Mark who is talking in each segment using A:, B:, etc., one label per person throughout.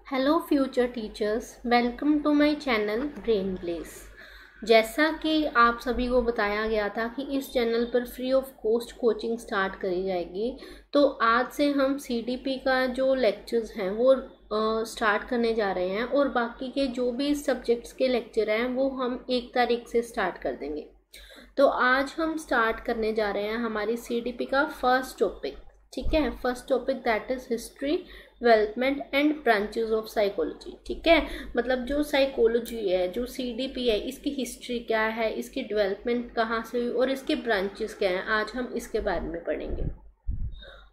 A: Hello future teachers, welcome to my channel brain bless. जैसा कि आप सभी को बताया गया था कि इस चैनल पर free of cost coaching start करी जाएगी, तो आज से हम सीडीपी का जो लेक्चर्स हैं वो स्टार्ट करने जा रहे हैं और बाकी के जो भी सब्जेक्ट्स के लेक्चर हैं वो हम 1 तारीख से स्टार्ट कर देंगे। तो आज हम स्टार्ट करने जा रहे हैं हमारी सीडीपी का फर्स्ट टॉपिक। ठीक है, first topic that is history, development and branches of psychology. ठीक है, मतलब जो साइकोलॉजी है, जो सीडीपी है, इसकी हिस्ट्री क्या है, इसकी डेवलपमेंट कहाँ से हुई और इसके ब्रांचेस क्या हैं, आज हम इसके बारे में पढ़ेंगे।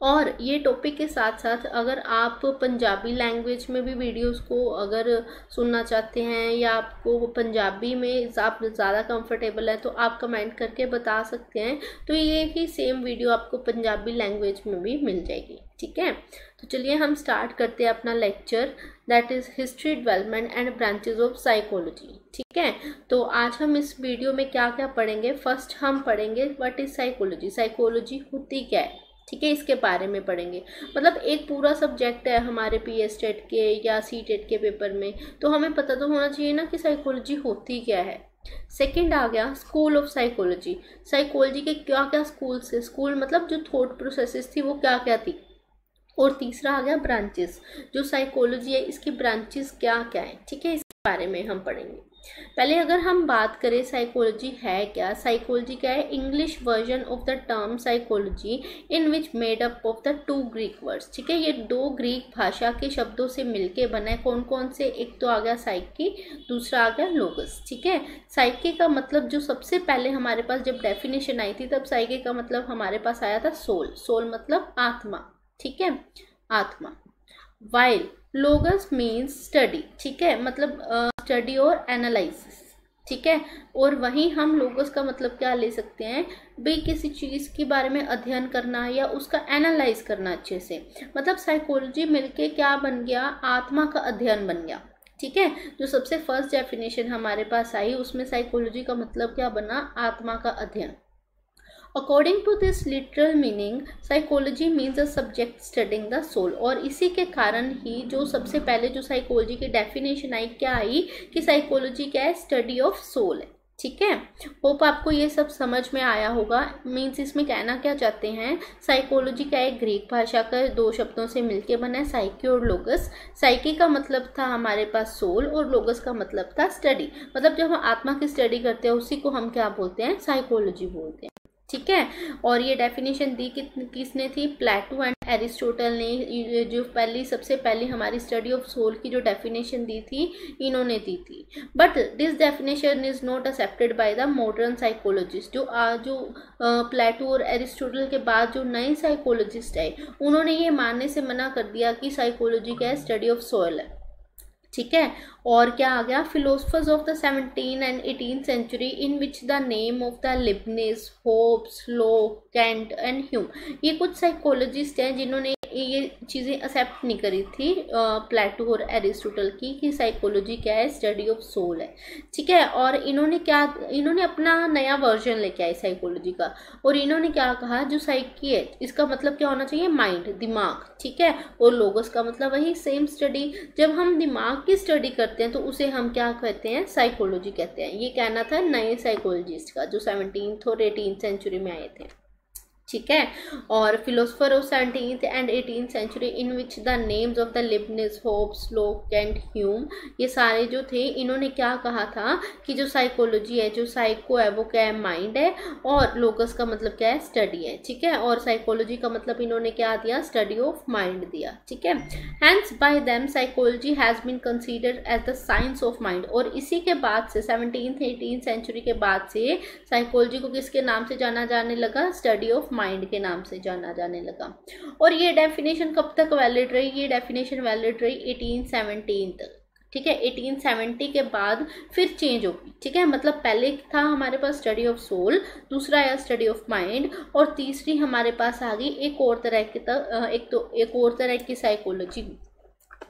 A: और ये टॉपिक के साथ साथ अगर आप पंजाबी लैंग्वेज में भी वीडियोस को अगर सुनना चाहते हैं या आपको पंजाबी में आप ज़्यादा कंफर्टेबल है तो आप कमेंट करके बता सकते हैं, तो ये ही सेम वीडियो आपको पंजाबी लैंग्वेज में भी मिल जाएगी। ठीक है, तो चलिए हम स्टार्ट करते हैं अपना lecture, that is history, development and branches of psychology. ठीक है, तो आज हम इस वीडियो में क्या क्या पढ़ेंगे। फर्स्ट हम पढ़ेंगे व्हाट इज़ साइकोलॉजी, साइकोलॉजी होती क्या है। ठीक है, इसके बारे में पढ़ेंगे। मतलब एक पूरा सब्जेक्ट है हमारे पीएस टेट के या सी टेट के पेपर में, तो हमें पता तो होना चाहिए ना कि साइकोलॉजी होती क्या है। सेकंड आ गया स्कूल ऑफ साइकोलॉजी, साइकोलॉजी के क्या क्या स्कूल्स है, स्कूल मतलब जो थॉट प्रोसेसेस थी वो क्या क्या थी। और तीसरा आ गया ब्रांचेस, जो साइकोलॉजी है इसकी ब्रांचेस क्या क्या है। ठीक है, इसके बारे में हम पढ़ेंगे। पहले अगर हम बात करें साइकोलॉजी है क्या, साइकोलॉजी क्या है, English version of the term psychology in which made up of the 2 Greek words. ठीक है, ये 2 ग्रीक भाषा के शब्दों से मिलके बना है। कौन कौन से, एक तो आ गया साइकी, दूसरा आ गया लोगस। ठीक है, साइकी का मतलब जो सबसे पहले हमारे पास जब डेफिनेशन आई थी तब साइकी का मतलब हमारे पास आया था सोल, सोल मतलब आत्मा। ठीक है, आत्मा। While लोगस means study. ठीक है, मतलब स्टडी और एनालिसिस। ठीक है, और वहीं हम लोगस का मतलब क्या ले सकते हैं भाई, किसी चीज के बारे में अध्ययन करना या उसका एनालाइज करना अच्छे से। मतलब साइकोलॉजी मिलके क्या बन गया, आत्मा का अध्ययन बन गया। ठीक है, जो सबसे फर्स्ट डेफिनेशन हमारे पास आई उसमें साइकोलॉजी का मतलब क्या बना, आत्मा का अध्ययन। According to this literal meaning, psychology means a subject studying the soul। और इसी के कारण ही जो सबसे पहले जो साइकोलॉजी की डेफिनेशन आई क्या आई कि साइकोलॉजी क्या है, स्टडी ऑफ सोल है। ठीक है, होप आपको ये सब समझ में आया होगा। मीन्स इसमें कहना क्या चाहते हैं, साइकोलॉजी क्या है, ग्रीक भाषा का 2 शब्दों से मिलके बना है, साइकी और लोगस। साइकी का मतलब था हमारे पास सोल और लोगस का मतलब था स्टडी। मतलब जब हम आत्मा की स्टडी करते हैं उसी को हम क्या बोलते हैं, साइकोलॉजी बोलते हैं। ठीक है, और ये डेफिनेशन दी किसने थी, प्लेटो एंड एरिस्टोटल ने। जो सबसे पहली हमारी स्टडी ऑफ सोल की जो डेफिनेशन दी थी इन्होंने दी थी। But this definition is not accepted by the modern psychologist. जो प्लेटो और एरिस्टोटल के बाद जो नए साइकोलॉजिस्ट आए उन्होंने ये मानने से मना कर दिया कि साइकोलॉजी क्या है, स्टडी ऑफ सोल है। ठीक है, और क्या आ गया, philosophers of the 17th and 18th century in which the name of the Leibniz, Hobbes, Locke, Kant and Hume. ये कुछ साइकोलॉजिस्ट हैं जिन्होंने ये चीज़ें एक्सेप्ट नहीं करी थी प्लेटो और एरिस्टोटल की कि साइकोलॉजी क्या है, स्टडी ऑफ सोल है। ठीक है, और इन्होंने अपना नया वर्जन लेके आए साइकोलॉजी का, और इन्होंने क्या कहा, जो साइकी है इसका मतलब क्या होना चाहिए, माइंड, दिमाग। ठीक है, और लोगस का मतलब वही सेम स्टडी। जब हम दिमाग की स्टडी करते हैं तो उसे हम क्या कहते हैं, साइकोलॉजी कहते हैं। ये कहना था नए साइकोलॉजिस्ट का जो 17th और 18th सेंचुरी में आए थे। ठीक है, और philosopher of 17th and 18th century in which the names of the Leibniz, Hobbes, Locke, Kant, Hume, ये सारे जो थे इन्होंने क्या कहा था कि जो साइकोलॉजी है, जो साइको है वो क्या है, माइंड है, और लोगस का मतलब क्या है, स्टडी है। ठीक है, और साइकोलॉजी का मतलब इन्होंने क्या दिया, स्टडी ऑफ माइंड दिया। ठीक है, hence by them psychology has been considered as the science of mind. और इसी के बाद से 17th 18th सेंचुरी के बाद से साइकोलॉजी को किसके नाम से जाना जाने लगा, स्टडी ऑफ माइंड के नाम से जाना जाने लगा। और ये डेफिनेशन कब तक वैलिड रही, ये डेफिनेशन वैलिड रही 1817 तक। ठीक है, 1870 के बाद फिर चेंज होगी। ठीक है, मतलब पहले था हमारे पास स्टडी ऑफ सोल, दूसरा आया स्टडी ऑफ माइंड, और तीसरी हमारे पास आ गई एक और तरह की साइकोलॉजी।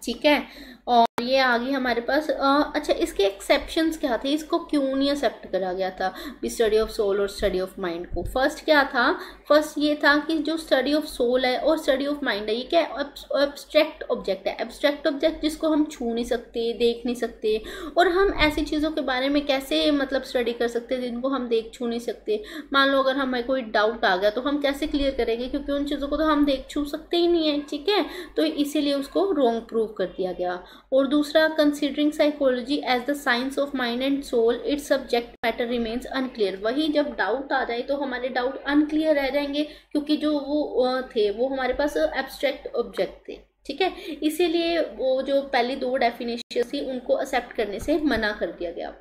A: ठीक है, और ये आ गई हमारे पास। अच्छा, इसके एक्सेप्शंस क्या थे, इसको क्यों नहीं एक्सेप्ट करा गया था स्टडी ऑफ सोल और स्टडी ऑफ माइंड को? फर्स्ट क्या था, फर्स्ट ये था कि जो स्टडी ऑफ सोल है और स्टडी ऑफ माइंड है, ये क्या एब्स्ट्रैक्ट ऑब्जेक्ट है। एब्स्ट्रैक्ट ऑब्जेक्ट जिसको हम छू नहीं सकते, देख नहीं सकते, और हम ऐसी चीज़ों के बारे में कैसे मतलब स्टडी कर सकते हैं जिनको हम देख छू नहीं सकते। मान लो अगर हमें कोई डाउट आ गया तो हम कैसे क्लियर करेंगे, क्योंकि उन चीज़ों को तो हम देख छू सकते ही नहीं है, ठीक है। तो इसीलिए उसको रॉन्ग प्रूव कर दिया गया। और दूसरा, considering psychology as the science of mind and soul, its subject matter remains unclear. वही जब डाउट आ जाए तो हमारे डाउट अनक्लियर रह जाएंगे, क्योंकि जो वो थे वो हमारे पास एब्स्ट्रैक्ट ऑब्जेक्ट थे, ठीक है। इसीलिए वो जो पहली दो डेफिनेशन थी उनको एक्सेप्ट करने से मना कर दिया गया।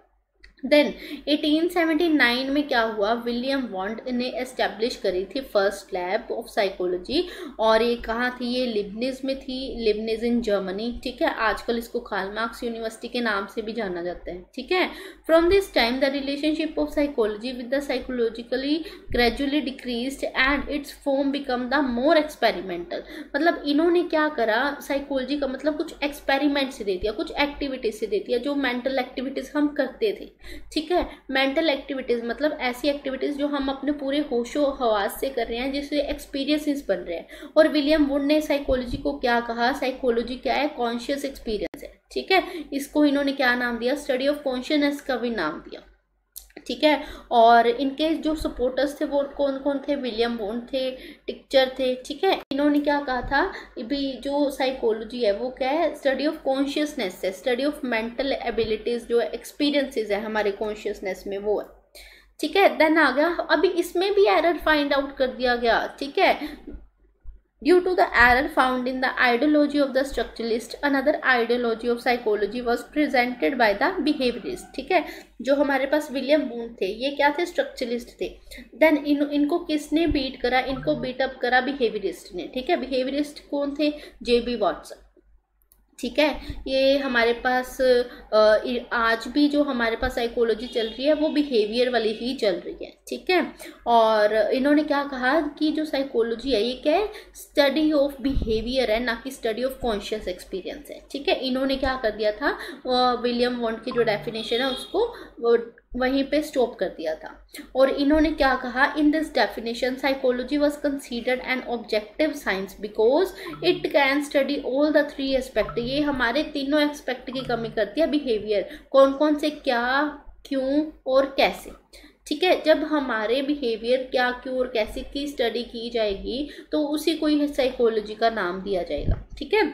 A: देन 1879 में क्या हुआ, विलियम वॉन्ट ने एस्टेब्लिश करी थी फर्स्ट लैब ऑफ साइकोलॉजी, और ये कहाँ थी, ये लिबनिज में थी, लिबनिज इन जर्मनी, ठीक है। आजकल इसको कार्ल मार्क्स यूनिवर्सिटी के नाम से भी जाना जाता है, ठीक है। From this time the relationship of psychology with the psychologically gradually decreased and it's form become the more experimental. मतलब इन्होंने क्या करा, साइकोलॉजी का मतलब कुछ एक्सपेरिमेंट से दे दिया, कुछ एक्टिविटीज से दे दिया, जो मेंटल एक्टिविटीज हम करते थे, ठीक है। मेंटल एक्टिविटीज मतलब ऐसी एक्टिविटीज जो हम अपने पूरे होशो हवास से कर रहे हैं, जिससे एक्सपीरियंसेस बन रहे हैं। और विलियम वुड ने साइकोलॉजी को क्या कहा, साइकोलॉजी क्या है, कॉन्शियस एक्सपीरियंस है, ठीक है। इसको इन्होंने क्या नाम दिया, स्टडी ऑफ कॉन्शियसनेस का भी नाम दिया, ठीक है। और इनके जो सपोर्टर्स थे वो कौन कौन थे, विलियम वॉन्ट थे, टिचर थे, ठीक है। इन्होंने क्या कहा था भी, जो साइकोलॉजी है वो क्या है, स्टडी ऑफ कॉन्शियसनेस है, स्टडी ऑफ मेंटल एबिलिटीज, जो एक्सपीरियंसेस है हमारे कॉन्शियसनेस में वो है, ठीक है। देन आ गया, अभी इसमें भी एरर फाइंड आउट कर दिया गया, ठीक है। Due to the error found in the ideology of the structuralist, another ideology of psychology was presented by the behaviorist, ठीक है। जो हमारे पास विलियम वुड थे ये क्या थे, स्ट्रक्चरलिस्ट थे। देन इनको किसने बीट करा, इनको बीट अप करा बिहेवियरिस्ट ने, ठीक है। बिहेवियरिस्ट कौन थे, जेबी वॉटसन, ठीक है। ये हमारे पास आज भी जो हमारे पास साइकोलॉजी चल रही है वो बिहेवियर वाली ही चल रही है, ठीक है। और इन्होंने क्या कहा कि जो साइकोलॉजी है ये क्या है, स्टडी ऑफ बिहेवियर है, ना कि स्टडी ऑफ कॉन्शियस एक्सपीरियंस है, ठीक है। इन्होंने क्या कर दिया था, विलियम वॉन्ट की जो डेफिनेशन है उसको वहीं पे स्टॉप कर दिया था। और इन्होंने क्या कहा, in this definition psychology was considered an objective science because it can study all the three aspect. ये हमारे तीनों एस्पेक्ट की कमी करती है, बिहेवियर, कौन कौन से, क्या, क्यों और कैसे, ठीक है। जब हमारे बिहेवियर क्या, क्यों और कैसे की स्टडी की जाएगी तो उसी को ही साइकोलॉजी का नाम दिया जाएगा, ठीक है।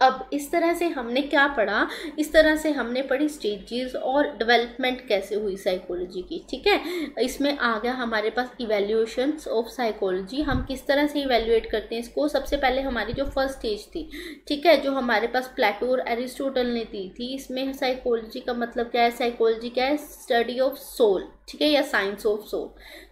A: अब इस तरह से हमने क्या पढ़ा, इस तरह से हमने पढ़ी स्टेजेस और डेवलपमेंट कैसे हुई साइकोलॉजी की, ठीक है। इसमें आ गया हमारे पास इवैल्यूएशंस ऑफ साइकोलॉजी, हम किस तरह से इवैल्यूएट करते हैं इसको। सबसे पहले हमारी जो फर्स्ट स्टेज थी, ठीक है, जो हमारे पास प्लेटो और एरिस्टोटल ने दी थी, इसमें साइकोलॉजी का मतलब क्या है, साइकोलॉजी क्या है, स्टडी ऑफ सोल, ठीक है, या साइंस ऑफ सोल,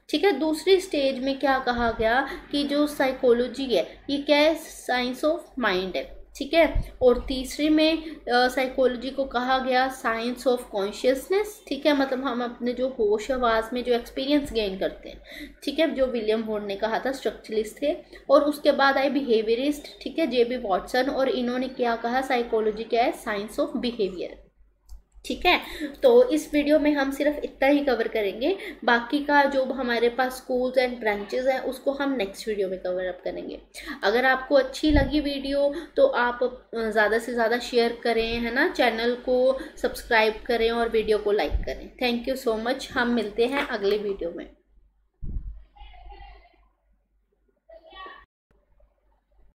A: ठीक है। दूसरी स्टेज में क्या कहा गया कि जो साइकोलॉजी है ये क्या है, साइंस ऑफ माइंड है, ठीक है। और तीसरी में साइकोलॉजी को कहा गया साइंस ऑफ कॉन्शियसनेस, ठीक है, मतलब हम अपने जो होश हवास में जो एक्सपीरियंस गेन करते हैं, ठीक है, जो विलियम वुड ने कहा था, स्ट्रक्चरलिस्ट थे। और उसके बाद आए बिहेवियरिस्ट, ठीक है, जेबी वॉटसन, और इन्होंने क्या कहा, साइकोलॉजी क्या है, साइंस ऑफ बिहेवियर, ठीक है। तो इस वीडियो में हम सिर्फ इतना ही कवर करेंगे, बाकी का जो हमारे पास स्कूल्स एंड ब्रांचेस हैं उसको हम नेक्स्ट वीडियो में कवर अप करेंगे। अगर आपको अच्छी लगी वीडियो तो आप ज़्यादा से ज़्यादा शेयर करें, है ना, चैनल को सब्सक्राइब करें और वीडियो को लाइक करें। थैंक यू सो मच, हम मिलते हैं अगले वीडियो में।